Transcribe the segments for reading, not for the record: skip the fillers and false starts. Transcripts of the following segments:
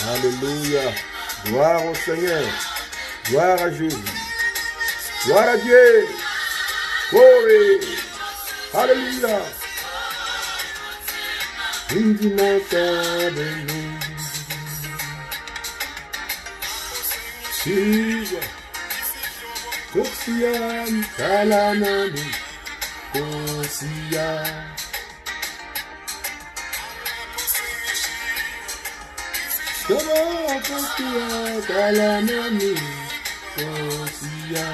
Alléluia. Gloire au Seigneur. Gloire à Jésus. Gloire à Dieu. Glory. Alléluia. Siga. Kosia. Kalanani. Kosia. Kosia. Kalanani. Kosia.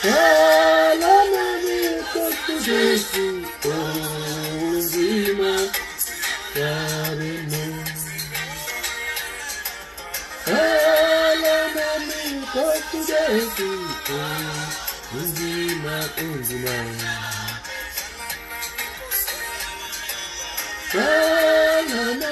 Kalanani. Kosia. Ozima. Karene. Kalanani. Kosia. Ozima. Ozima. Kalanani. Kosia.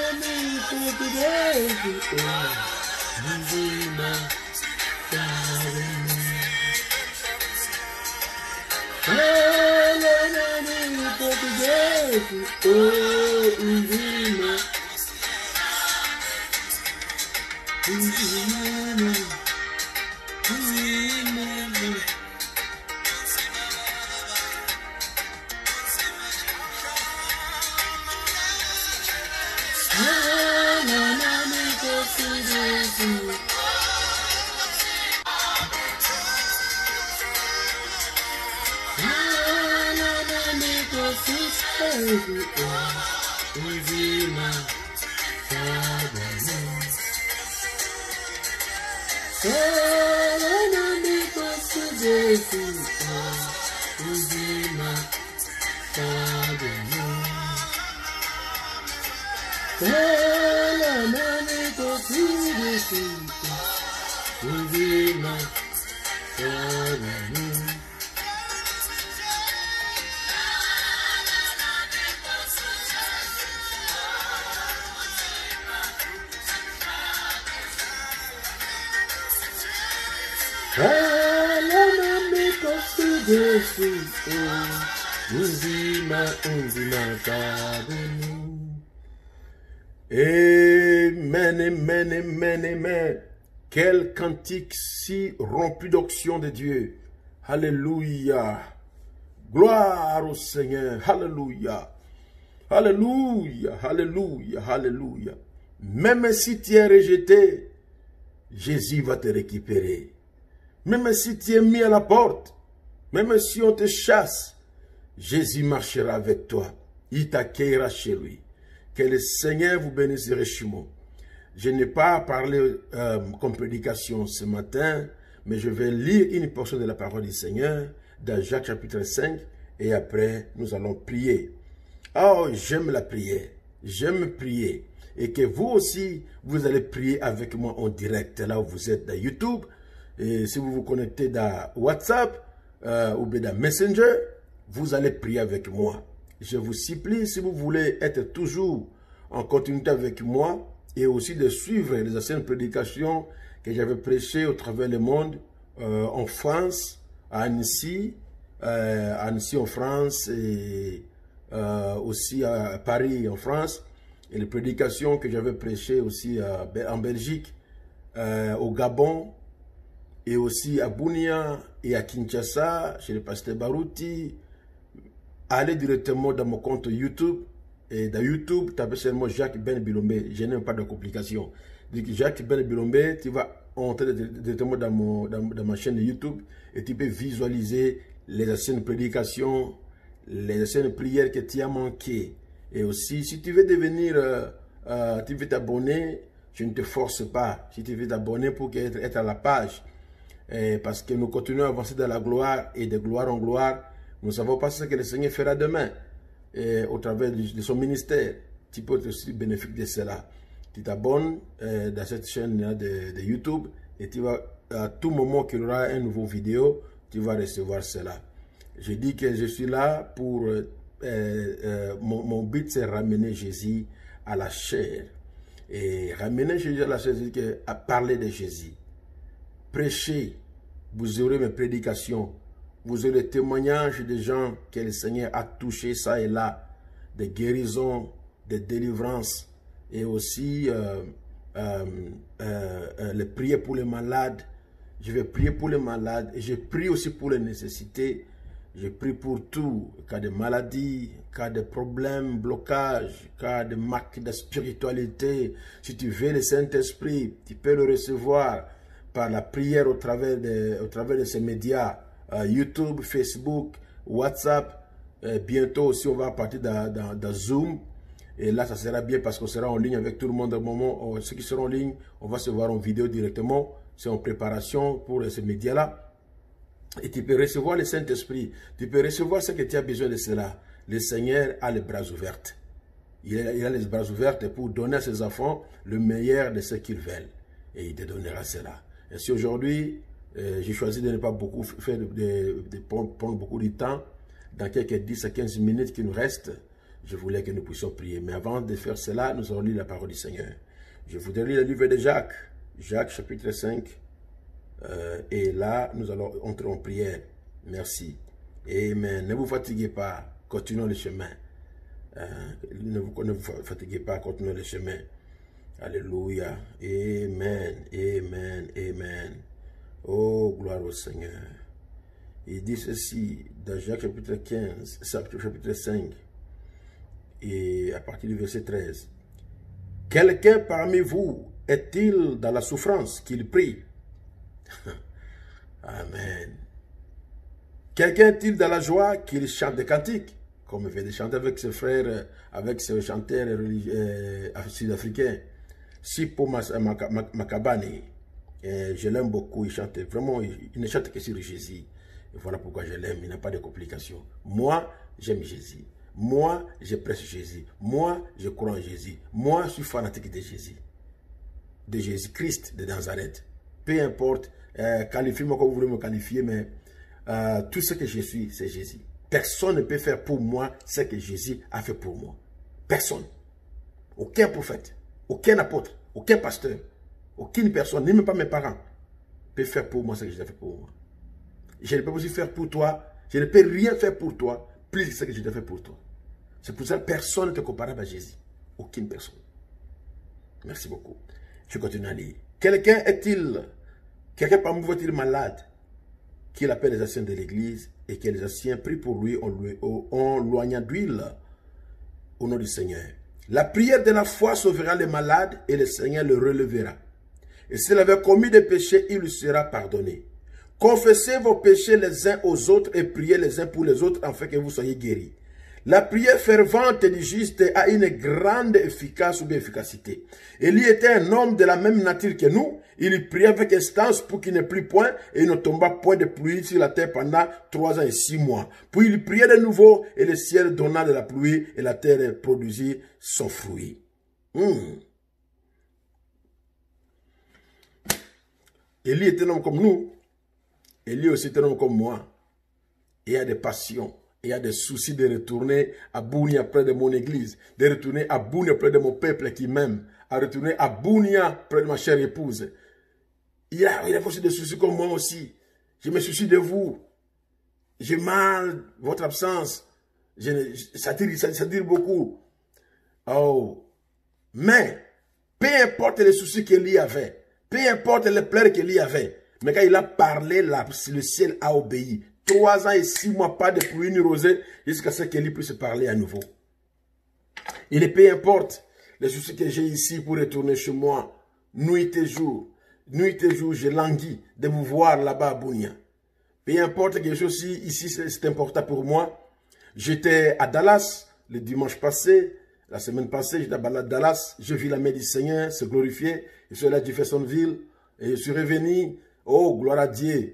Ozima. Karene. Amen, amen, amen, amen. Quel cantique si rompu d'onction de Dieu. Alléluia. Gloire au Seigneur. Alléluia. Alléluia, alléluia, alléluia. Même si tu es rejeté, Jésus va te récupérer. Même si tu es mis à la porte, même si on te chasse, Jésus marchera avec toi. Il t'accueillera chez lui. Que le Seigneur vous bénisse richement. Je n'ai pas parlé comme prédication ce matin, mais je vais lire une portion de la parole du Seigneur dans Jacques chapitre 5 et après nous allons prier. Oh, j'aime la prière. J'aime prier. Et que vous aussi, vous allez prier avec moi en direct, là où vous êtes dans YouTube. Et si vous vous connectez dans WhatsApp ou bien dans Messenger, vous allez prier avec moi. Je vous supplie, si vous voulez être toujours en continuité avec moi et aussi de suivre les anciennes prédications que j'avais prêchées au travers du monde, en France, à Annecy en France et aussi à Paris en France, et les prédications que j'avais prêchées aussi en Belgique, au Gabon, et aussi à Bunia et à Kinshasa, chez le pasteur Barouti. Allez directement dans mon compte YouTube. Et dans YouTube, tapez seulement Jacques Ben Bilombe. Je n'aime pas de complications. Donc Jacques Ben Bilombe, tu vas entrer directement dans ma chaîne YouTube et tu peux visualiser les anciennes prédications, les anciennes prières que tu as manquées. Et aussi, si tu veux devenir, tu veux t'abonner, je ne te force pas. Si tu veux t'abonner pour être à la page, parce que nous continuons à avancer dans la gloire et de gloire en gloire. Nous ne savons pas ce que le Seigneur fera demain au travers de son ministère. Tu peux être aussi bénéfique de cela. Tu t'abonnes dans cette chaîne de YouTube et tu vas, à tout moment qu'il y aura une nouvelle vidéo, tu vas recevoir cela. Je dis que je suis là pour... mon but, c'est ramener Jésus à la chair. Et ramener Jésus à la chair, c'est à parler de Jésus. Prêcher, vous aurez mes prédications, vous aurez les témoignages des gens que le Seigneur a touché ça et là, des guérisons, des délivrances, et aussi les prières pour les malades. Je vais prier pour les malades et je prie aussi pour les nécessités. Je prie pour tout, cas de maladie, cas de problèmes, blocages, cas de manque de spiritualité. Si tu veux le Saint-Esprit, tu peux le recevoir par la prière au travers de ces médias, YouTube, Facebook, WhatsApp. Bientôt aussi, on va partir dans Zoom. Et là, ça sera bien parce qu'on sera en ligne avec tout le monde. Au moment, ceux qui seront en ligne, on va se voir en vidéo directement. C'est en préparation pour ces médias-là. Et tu peux recevoir le Saint-Esprit. Tu peux recevoir ce que tu as besoin de cela. Le Seigneur a les bras ouverts. Il a les bras ouverts pour donner à ses enfants le meilleur de ce qu'ils veulent. Et il te donnera cela. Et si aujourd'hui, j'ai choisi de ne pas beaucoup faire de prendre beaucoup de temps, dans quelques 10 à 15 minutes qui nous restent, je voulais que nous puissions prier. Mais avant de faire cela, nous allons lire la parole du Seigneur. Je voudrais lire le livre de Jacques. Jacques chapitre 5. Et là, nous allons entrer en prière. Merci. Amen. Ne vous fatiguez pas. Continuons le chemin. Ne vous fatiguez pas. Continuons le chemin. Alléluia. Amen. Amen. Amen. Oh, gloire au Seigneur. Il dit ceci dans Jacques chapitre 15, chapitre 5. Et à partir du verset 13. Quelqu'un parmi vous est-il dans la souffrance qu'il prie? Amen. Quelqu'un est-il dans la joie qu'il chante des cantiques? Comme il fait de chanter avec ses frères, avec ses chanteurs sud-africains. Sipo Makabani, je l'aime beaucoup, il chante vraiment, il ne chante que sur Jésus. Et voilà pourquoi je l'aime, il n'a pas de complications. Moi, j'aime Jésus. Moi, je prêche Jésus. Moi, je crois en Jésus. Moi, je suis fanatique de Jésus. De Jésus-Christ de Nazareth. Peu importe, qualifiez-moi comme vous voulez me qualifier, mais tout ce que je suis, c'est Jésus. Personne ne peut faire pour moi ce que Jésus a fait pour moi. Personne. Aucun prophète, aucun apôtre, aucun pasteur, aucune personne, ni même pas mes parents, peut faire pour moi ce que Jésus a fait pour moi. Je ne peux aussi faire pour toi, je ne peux rien faire pour toi, plus que ce que Jésus a fait pour toi. C'est pour ça que personne ne te comparable à Jésus. Aucune personne. Merci beaucoup. Je continue à lire. Quelqu'un parmi vous est-il malade, qu'il appelle les anciens de l'église et que les anciens prient pour lui en loignant d'huile au nom du Seigneur. La prière de la foi sauvera les malades et le Seigneur le relèvera. Et s'il avait commis des péchés, il lui sera pardonné. Confessez vos péchés les uns aux autres et priez les uns pour les autres afin que vous soyez guéris. La prière fervente du juste a une grande efficacité. Élie était un homme de la même nature que nous. Il priait avec instance pour qu'il ne plût point et il ne tomba point de pluie sur la terre pendant 3 ans et 6 mois. Puis il priait de nouveau et le ciel donna de la pluie et la terre produisit son fruit. Élie était un homme comme nous. Élie aussi était un homme comme moi. Et il a des passions. Il y a des soucis de retourner à Bounia près de mon église, de retourner à Bounia près de mon peuple qui m'aime, à retourner à Bounia près de ma chère épouse. Il y a aussi des soucis comme moi aussi. Je me soucie de vous. J'ai mal votre absence. Ça dit beaucoup. Oh. Mais, peu importe les soucis qu'Élie avait, peu importe les pleurs qu'Élie avait, mais quand il a parlé, le ciel a obéi. 3 ans et 6 mois, pas de pluie ni rosée, jusqu'à ce qu'Élie puisse parler à nouveau. Il est peu importe les soucis que j'ai ici pour retourner chez moi, nuit et jour, je languis de vous voir là-bas à Bounia. Peu importe que je suis aussi ici, c'est important pour moi. J'étais à Dallas le dimanche passé, la semaine passée, j'étais à Dallas, je vis la main du Seigneur se glorifier, je suis allé à Jeffersonville, et je suis revenu, oh, gloire à Dieu.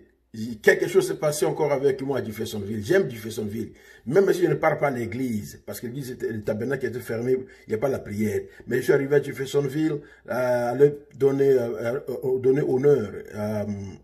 Quelque chose s'est passé encore avec moi à Jeffersonville. J'aime Jeffersonville. Même si je ne pars pas à l'église, parce que l'église, le tabernacle était fermé, il n'y a pas la prière. Mais je suis arrivé à Jeffersonville, à donner honneur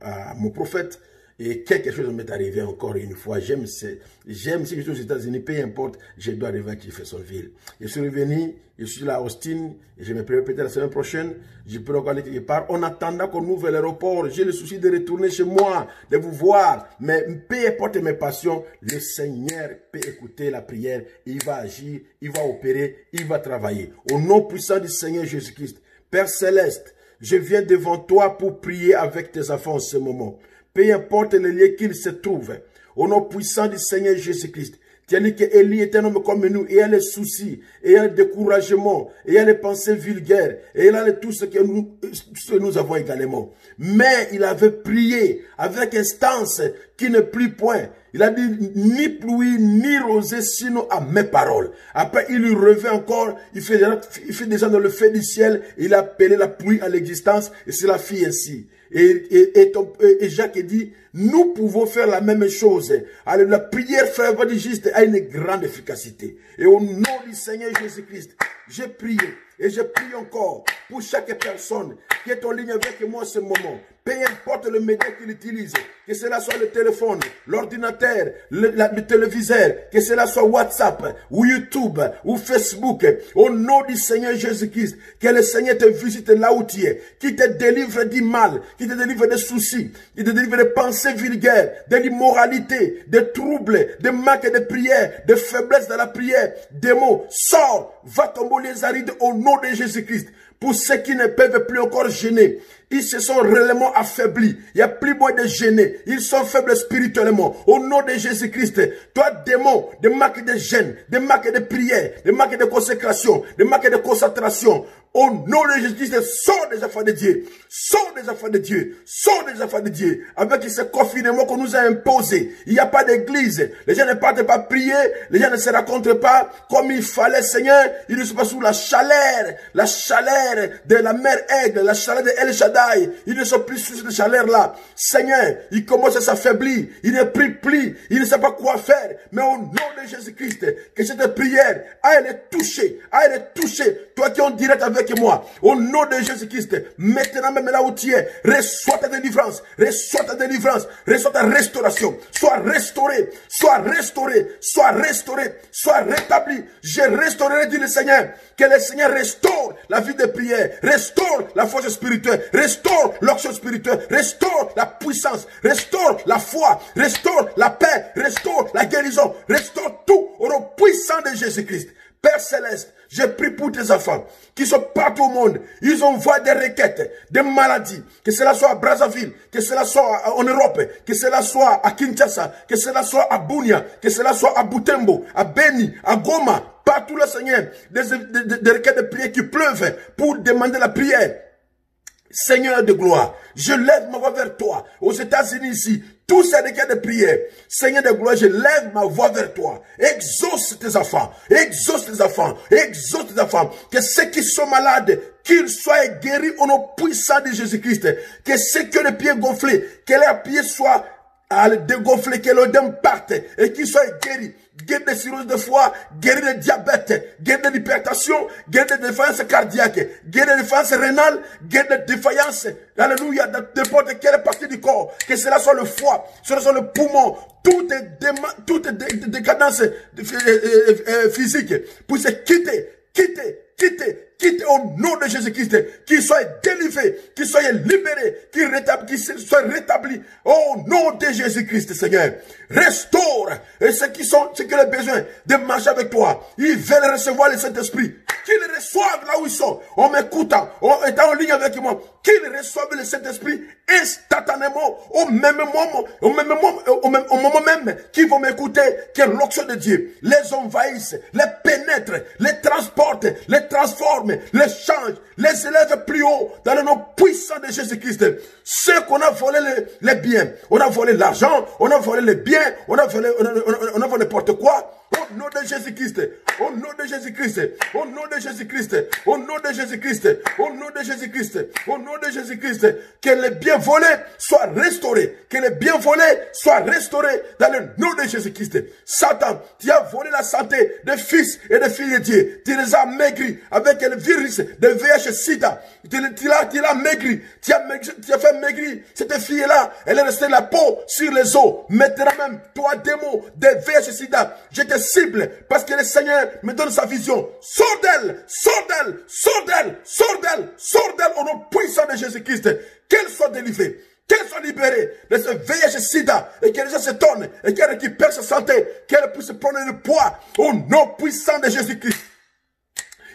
à mon prophète Et quelque chose m'est arrivé encore une fois. J'aime si je suis aux États-Unis, peu importe, je dois arriver à Jeffersonville. Je suis revenu, je suis là à Austin, et je me prépare peut-être la semaine prochaine. Je peux encore aller quelque part. En attendant qu'on ouvre l'aéroport, j'ai le souci de retourner chez moi, de vous voir. Mais peu importe mes passions, le Seigneur peut écouter la prière. Il va agir, il va opérer, il va travailler. Au nom puissant du Seigneur Jésus-Christ, Père Céleste, je viens devant toi pour prier avec tes enfants en ce moment. Peu importe le lieu qu'ils se trouvent, au nom puissant du Seigneur Jésus-Christ, tu as dit qu'Élie est un homme comme nous, et il a les soucis, et il a le découragement, et il a les pensées vulgaires, et il a tout ce que nous avons également. Mais il avait prié avec instance qui ne plie point. Il a dit ni pluie ni rosée sinon à mes paroles. Après il lui revint encore, il fait descendre le feu du ciel, il a appelé la pluie à l'existence et cela fit ainsi. Et Jacques dit, nous pouvons faire la même chose. Alors la prière fervente du juste a une grande efficacité. Et au nom du Seigneur Jésus-Christ, j'ai prié et je prie encore pour chaque personne qui est en ligne avec moi en ce moment. Peu importe le média qu'il utilise, que cela soit le téléphone, l'ordinateur, le téléviseur, que cela soit WhatsApp, ou YouTube, ou Facebook, au nom du Seigneur Jésus-Christ, que le Seigneur te visite là où tu es, qui te délivre du mal, qui te délivre des soucis, qui te délivre des pensées vulgaires, de l'immoralité, des troubles, des manques de prière, des faiblesses dans la prière, des mots. Sors, va tomber les arides au nom de Jésus-Christ. Pour ceux qui ne peuvent plus encore gêner, ils se sont réellement affaiblis. Il n'y a plus moins de gêner. Ils sont faibles spirituellement. Au nom de Jésus-Christ, toi, démon, des marques de gêne, des marques de prière, des marques de consécration, des marques de concentration, au nom de Jésus-Christ, sors des enfants de Dieu. Sors des enfants de Dieu. Sors des enfants de Dieu. Avec ce confinement qu'on nous a imposé. Il n'y a pas d'église. Les gens ne partent pas prier. Les gens ne se rencontrent pas comme il fallait, Seigneur. Ils ne sont pas sous la chaleur de la mère Aigle, la chaleur de El Shaddai. Ils ne sont plus sous cette chaleur-là. Seigneur, il commence à s'affaiblir. Il ne prie plus. Il ne sait pas quoi faire. Mais au nom de Jésus-Christ, que cette prière aille les toucher. Aille les toucher. Toi qui es en direct avec moi, au nom de Jésus-Christ, maintenant même là où tu es, reçois ta délivrance, reçois ta délivrance, reçois ta restauration, sois restauré, sois restauré, sois restauré, sois rétabli. Je restaurerai, dit le Seigneur, que le Seigneur restaure la vie de prière, restaure la force spirituelle, restaure l'action spirituelle, restaure la puissance, restaure la foi, restaure la paix, restaure la guérison, restaure tout au nom puissant de Jésus-Christ. Père Céleste, je prie pour tes enfants qui sont partout au monde. Ils envoient des requêtes, des maladies, que cela soit à Brazzaville, que cela soit en Europe, que cela soit à Kinshasa, que cela soit à Bunia, que cela soit à Butembo, à Beni, à Goma, partout le Seigneur, des requêtes de prière qui pleuvent pour demander la prière. Seigneur de gloire, je lève ma voix vers toi. Aux États-Unis ici, tous ces requêtes de prière, Seigneur de gloire, je lève ma voix vers toi. Exauce tes enfants, exauce tes enfants, exauce tes enfants. Que ceux qui sont malades, qu'ils soient guéris au nom puissant de Jésus-Christ. Que ceux qui ont les pieds gonflés, que leurs pieds soient à le dégonfler, que l'odème parte et qu'ils soient guéris. Guérir des cirrhoses de foie, guérir de diabète, guérir de l'hypertension, guérir de défaillance cardiaque, guérir de défaillance rénale, guérir de défaillance, alléluia, de n'importe quelle partie du corps, que cela soit le foie, que cela soit le poumon, toute décadence physique, pour se quitter au nom de Jésus-Christ, qu'il soit délivré, qu'il soit libéré, qu'il soit rétabli au nom de Jésus-Christ, Seigneur. Restaure et ceux qui ont besoin de marcher avec toi, ils veulent recevoir le Saint-Esprit, qu'ils reçoivent là où ils sont, en m'écoutant, en étant en ligne avec moi, qu'ils reçoivent le Saint-Esprit instantanément, au moment même qu'ils vont m'écouter, que l'onction de Dieu les envahisse, les pénètre, les transporte, les transforme, les change, les élève plus haut dans le nom puissant de Jésus-Christ. Ceux qu'on a volé les biens, on a volé l'argent, on a volé les biens, on a volé n'importe quoi. Au nom de Jésus-Christ. Au nom de Jésus-Christ. Au nom de Jésus-Christ. Au nom de Jésus-Christ. Au nom de Jésus-Christ. Au nom de Jésus-Christ. Que les biens volés soient restaurés. Que les biens volés soient restaurés dans le nom de Jésus-Christ. Satan, tu as volé la santé des fils et des filles de Dieu. Tu les as maigris avec le virus de VIH-Sida. Tu l'as maigri. Tu as fait maigrir cette fille-là. Elle est restée la peau sur les os. Maintenant même, toi, démon de VIH-Sida, je te cible parce que le Seigneur me donne sa vision. Sors d'elle, sors d'elle, sors d'elle, sors d'elle, sors d'elle au nom puissant de Jésus-Christ. Qu'elle soit délivrée, qu'elle soit libérée de ce VIH-Sida et qu'elle se tourne et qu'elle récupère sa santé, qu'elle puisse prendre le poids au nom puissant de Jésus-Christ.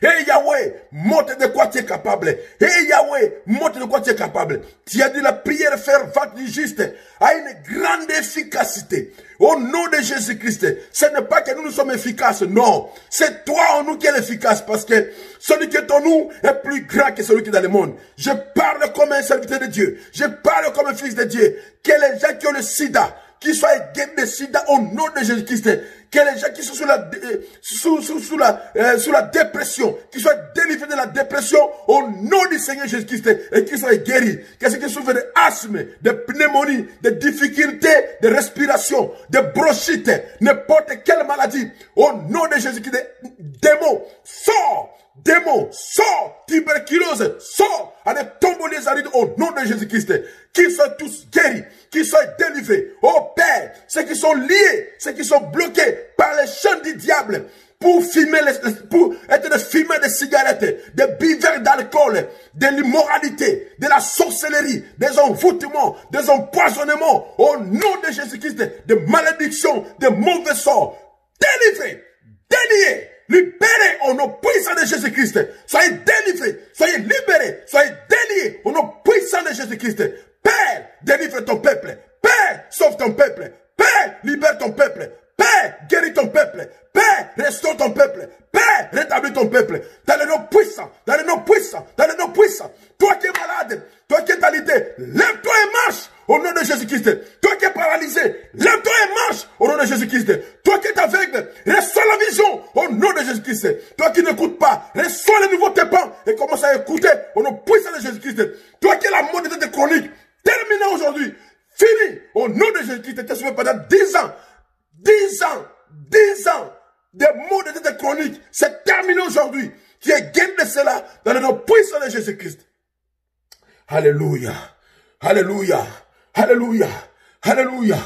Et Yahweh, montre de quoi tu es capable. Et Yahweh, montre de quoi tu es capable. Tu as dit la prière fervente du juste a une grande efficacité. Au nom de Jésus-Christ, ce n'est pas que nous sommes efficaces, non. C'est toi en nous qui est efficace parce que celui qui est en nous est plus grand que celui qui est dans le monde. Je parle comme un serviteur de Dieu. Je parle comme un fils de Dieu. Que les gens qui ont le sida, qui soient guéris de sida au nom de Jésus-Christ. Que les gens qui sont sous la dépression, qui soient délivrés de la dépression au nom du Seigneur Jésus-Christ et qui soient guéris. Que ceux qui souffrent d'asthme, de pneumonie, de difficultés de respiration, de bronchite, n'importe quelle maladie, au nom de Jésus-Christ, démons, sors! Démons, sors, tuberculose, sors, allez tomber les arides au nom de Jésus-Christ. Qu'ils soient tous guéris, qu'ils soient délivrés. Oh Père, ceux qui sont liés, ceux qui sont bloqués par les chaînes du diable, pour être des fumeurs de cigarettes, des buveurs d'alcool, de l'immoralité, de la sorcellerie, des envoûtements, des empoisonnements, au nom de Jésus-Christ, de malédictions, de mauvais sorts, délivrés, déliés, libérés au nom puissant de Jésus-Christ. Soyez délivrés, soyez libérés, soyez déliés au nom puissant de Jésus-Christ. Père, délivre ton peuple. Père, sauve ton peuple. Père, libère ton peuple. Père, guéris ton peuple. Père, restaure ton peuple. Père, rétablis ton peuple. Dans le nom puissant, dans le nom puissant, dans le nom puissant. Toi qui es malade, toi qui es alité, lève-toi et marche au nom de Jésus-Christ. Toi qui es paralysé, lève-toi et marche au nom de Jésus-Christ. Toi qui es aveugle, reçois la vision au nom de Jésus-Christ. Toi qui n'écoutes pas, reçois le nouveau tépant et commence à écouter au nom puissant de Jésus-Christ. Toi qui es la mort de tes chroniques, terminé aujourd'hui, fini au nom de Jésus-Christ. Tu as sauvé pendant 10 ans. 10 ans, 10 ans des maux de tête chronique, c'est terminé aujourd'hui. Tu es guéri de cela dans le nom puissant de Jésus-Christ. Alléluia, alléluia, alléluia, alléluia,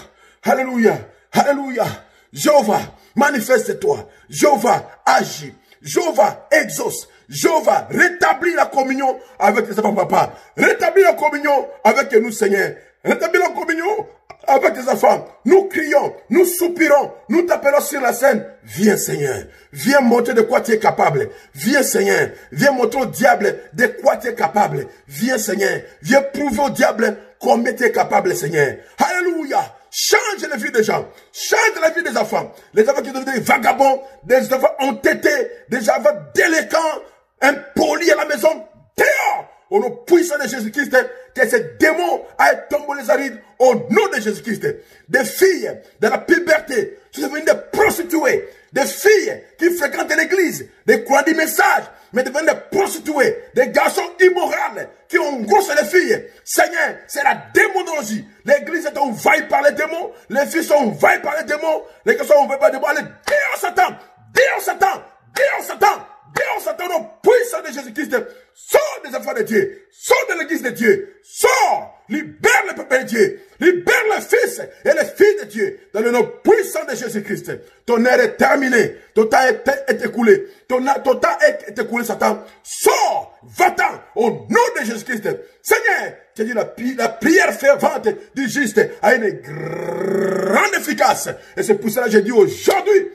alléluia, alléluia. Jéhovah, manifeste-toi. Jéhovah, agis. Jéhovah, exauce. Jéhovah, rétablis la communion avec tes enfants, papa. Rétablis la communion avec nous, Seigneur. Rétablis la communion avec tes enfants. Nous crions, nous soupirons, nous t'appelons sur la scène. Viens, Seigneur. Viens montrer de quoi tu es capable. Viens, Seigneur. Viens montrer au diable de quoi tu es capable. Viens, Seigneur. Viens prouver au diable combien tu es capable, Seigneur. Alléluia. Change la vie des gens. Change la vie des enfants. Les enfants qui deviennent des vagabonds, des enfants entêtés, des enfants délinquants, impolis à la maison. Dehors! Au nom puissant de Jésus-Christ, que ces démons aillent tomber les arides au nom de Jésus-Christ. Des filles de la puberté qui sont devenues des prostituées. Des filles qui fréquentent l'église, des croient du message, mais deviennent des prostituées. Des garçons immoraux qui ont grossé les filles. Seigneur, c'est la démonologie. L'église est envahie par les démons. Les filles sont envahies par les démons. Les garçons sont envahis par les démons. Allez, dehors Satan! Dehors Satan! Dehors Satan! Dehors Satan, au nom puissant de Jésus-Christ. Sors des enfants de Dieu. Sors de l'église de Dieu. Sors. Libère le peuple de Dieu. Libère les fils et les filles de Dieu. Dans le nom puissant de Jésus-Christ. Ton heure est terminée. Ton temps est écoulé. Ton temps est écoulé, Satan. Sors. Va-t'en. Au nom de Jésus-Christ. Seigneur, tu as dit la prière fervente du juste a une grande efficace. Et c'est pour cela que je dis aujourd'hui,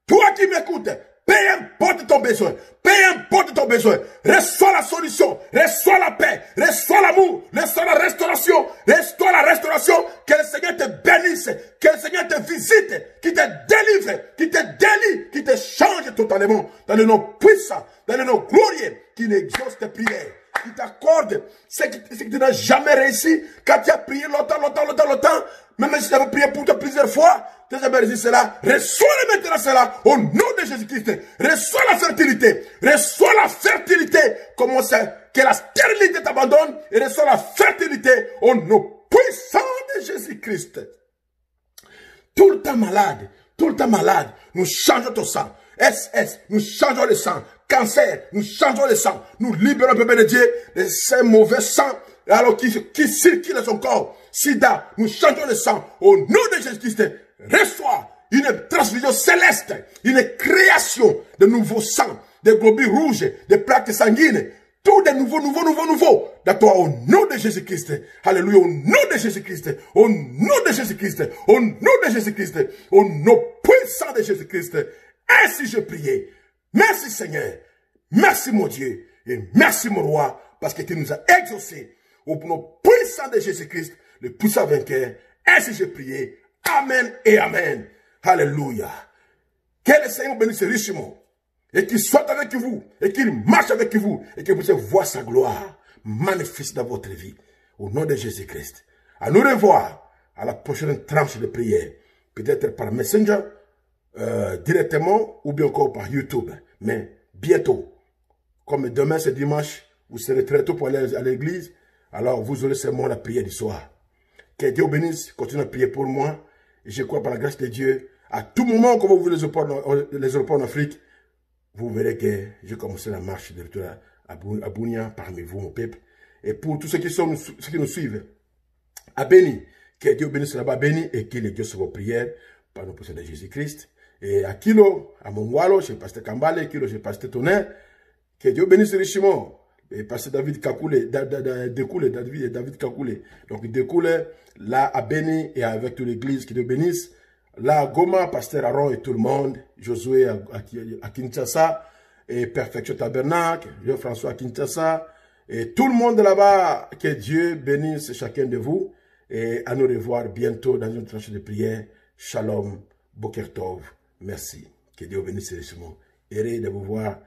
toi qui m'écoutes, peu importe ton besoin, peu importe ton besoin, reçois la solution, reçois la paix, reçois l'amour, reçois la restauration, que le Seigneur te bénisse, que le Seigneur te visite, qui te délivre, qui te délie, qui te change totalement, dans le nom puissant, dans le nom glorieux, qui n'exauce tes prières. Il t'accorde ce que tu n'as jamais réussi. Quand tu as prié longtemps, même si tu avais prié pour toi plusieurs fois, tu n'as jamais réussi cela. Reçois-le maintenant cela au nom de Jésus-Christ. Reçois la fertilité. Reçois la fertilité. Comment ça? Que la stérilité t'abandonne et reçois la fertilité au nom puissant de Jésus-Christ. Tout le temps malade, nous changeons ton sang. SS, nous changeons le sang. Cancer, nous changeons le sang. Nous libérons le bébé de Dieu de ces mauvais sangs alors qui circulent dans son corps. Sida, nous changeons le sang. Au nom de Jésus-Christ, reçois une transfusion céleste, une création de nouveaux sangs, de globules rouges, de plaques sanguines. Tout de nouveau. Dans toi, au nom de Jésus-Christ. Alléluia, au nom de Jésus-Christ. Au nom de Jésus-Christ. Au nom de Jésus-Christ. Au nom puissant de Jésus-Christ. Ainsi je priais. Merci Seigneur. Merci mon Dieu. Et merci mon roi. Parce que tu nous as exaucés. Au nom puissant de Jésus-Christ. Le puissant vainqueur. Ainsi je priais. Amen et amen. Alléluia. Que le Seigneur bénisse richement. Et qu'il soit avec vous, et qu'il marche avec vous, et que vous puissiez voir sa gloire manifeste dans votre vie. Au nom de Jésus-Christ. À nous revoir à la prochaine tranche de prière. Peut-être par Messenger, directement, ou bien encore par YouTube. Mais bientôt, comme demain c'est dimanche, vous serez très tôt pour aller à l'église, alors vous aurez seulement la prière du soir. Que Dieu bénisse, continue à prier pour moi. Et je crois par la grâce de Dieu, à tout moment, comme vous voulez les aéroports en Afrique, vous verrez que j'ai commencé la marche de retour à Bunia parmi vous, mon peuple. Et pour tous ceux qui nous suivent, à Béni, que Dieu bénisse là-bas, Béni, et qu'il est Dieu sur vos prières, par le puissance de Jésus-Christ. Et à Kilo, à Mongwalo, chez Pasteur Kambale, Kilo, chez Pasteur Tonnerre, que Dieu bénisse richement. Et Pasteur David Kakoulé, David Kakoulé. Donc il découle là à Béni et avec toute l'église, que Dieu bénisse. Là, à Goma, Pasteur Aaron et tout le monde, Josué à Kinshasa, et Perfection Tabernacle, Jean-François à Kinshasa, et tout le monde là-bas, que Dieu bénisse chacun de vous, et à nous revoir bientôt dans une tranche de prière. Shalom, Boker Tov, merci, que Dieu bénisse richement. Heureux de vous voir.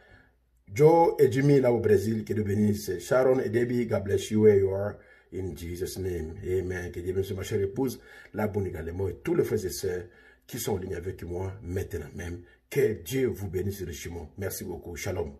Joe et Jimmy là au Brésil, que Dieu bénisse. Sharon et Debbie, God bless you where you are. In Jesus' name, amen. Que Dieu bénisse ma chère épouse, la bonne également, et tous les frères et sœurs qui sont en ligne avec moi maintenant même. Que Dieu vous bénisse richement. Merci beaucoup. Shalom.